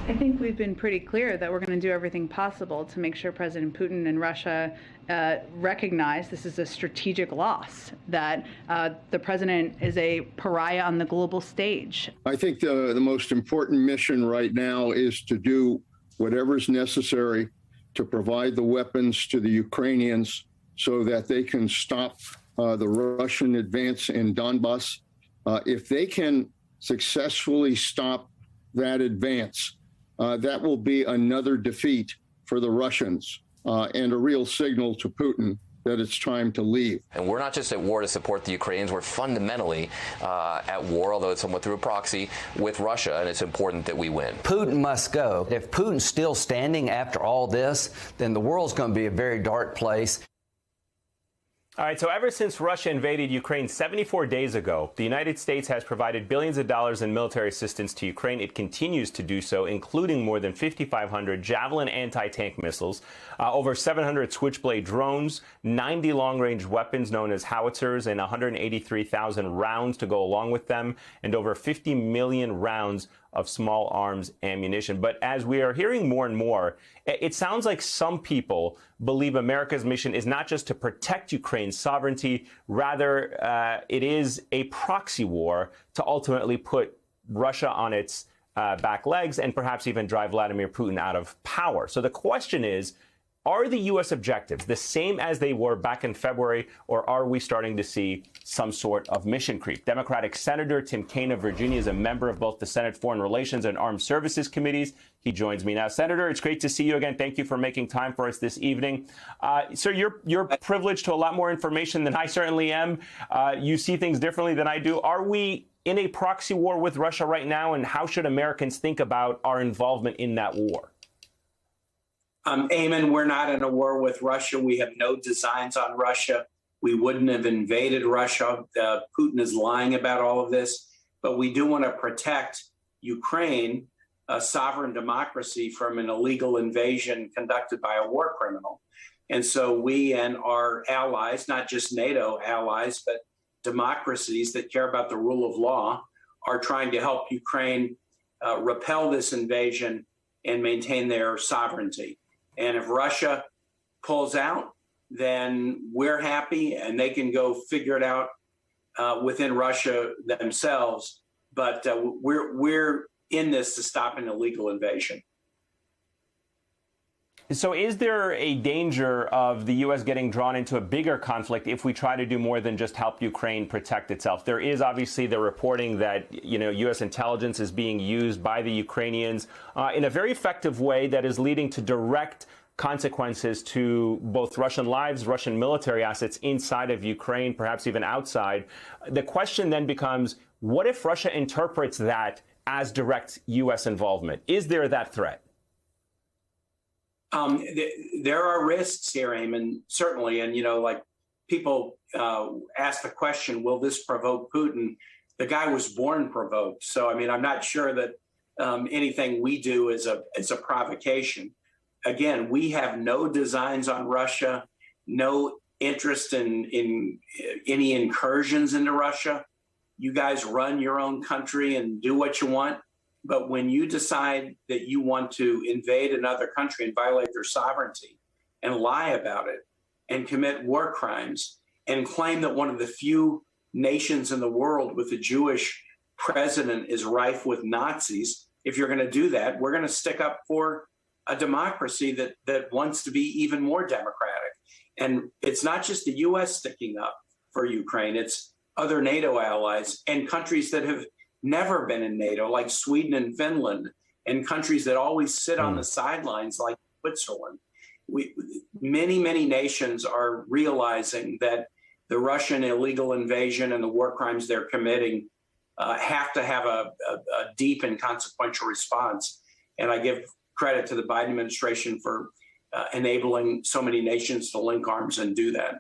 I think we've been pretty clear that we're going to do everything possible to make sure President Putin and Russia recognize this is a strategic loss, that the president is a pariah on the global stage. I think the most important mission right now is to do whatever is necessary to provide the weapons to the Ukrainians so that they can stop the Russian advance in Donbass. If they can successfully stop that advance, that will be another defeat for the Russians and a real signal to Putin that it's time to leave. And we're not just at war to support the Ukrainians. We're fundamentally at war, although it's somewhat through a proxy, with Russia, and it's important that we win. Putin must go. If Putin's still standing after all this, then the world's going to be a very dark place. All right, so ever since Russia invaded Ukraine 74 days ago, the United States has provided billions of dollars in military assistance to Ukraine. It continues to do so, including more than 5,500 Javelin anti-tank missiles, over 700 Switchblade drones, 90 long-range weapons known as howitzers, and 183,000 rounds to go along with them, and over 50 million rounds of small arms ammunition. But as we are hearing more and more, it sounds like some people believe America's mission is not just to protect Ukraine's sovereignty, rather it is a proxy war to ultimately put Russia on its back legs and perhaps even drive Vladimir Putin out of power. So the question is, are the U.S. objectives the same as they were back in February, or are we starting to see some sort of mission creep? Democratic Senator Tim Kaine of Virginia is a member of both the Senate Foreign Relations and Armed Services Committees. He joins me now. Senator, it's great to see you again. Thank you for making time for us this evening. Sir, you're privileged to a lot more information than I certainly am. You see things differently than I do. Are we in a proxy war with Russia right now, and how should Americans think about our involvement in that war? Eamon, we're not in a war with Russia. We have no designs on Russia. We wouldn't have invaded Russia. Putin is lying about all of this. But we do want to protect Ukraine, a sovereign democracy, from an illegal invasion conducted by a war criminal. And so we and our allies, not just NATO allies, but democracies that care about the rule of law, are trying to help Ukraine repel this invasion and maintain their sovereignty. And if Russia pulls out, then we're happy and they can go figure it out within Russia themselves. But we're in this to stop an illegal invasion. So is there a danger of the U.S. getting drawn into a bigger conflict if we try to do more than just help Ukraine protect itself? There is obviously the reporting that, U.S. intelligence is being used by the Ukrainians in a very effective way that is leading to direct consequences to both Russian lives, Russian military assets inside of Ukraine, perhaps even outside. The question then becomes, what if Russia interprets that as direct U.S. involvement? Is there that threat? There are risks here, Eamon, certainly. And, people ask the question, will this provoke Putin? The guy was born provoked. So, I'm not sure that anything we do is a provocation. Again, we have no designs on Russia, no interest in any incursions into Russia. You guys run your own country and do what you want. But when you decide that you want to invade another country and violate their sovereignty and lie about it and commit war crimes and claim that one of the few nations in the world with a Jewish president is rife with Nazis, if you're going to do that, we're going to stick up for a democracy that wants to be even more democratic. And it's not just the U.S. sticking up for Ukraine, it's other NATO allies and countries that have never been in NATO, like Sweden and Finland, and countries that always sit on the sidelines, like Switzerland. Many nations are realizing that the Russian illegal invasion and the war crimes they're committing have to have a deep and consequential response. And I give credit to the Biden administration for enabling so many nations to link arms and do that.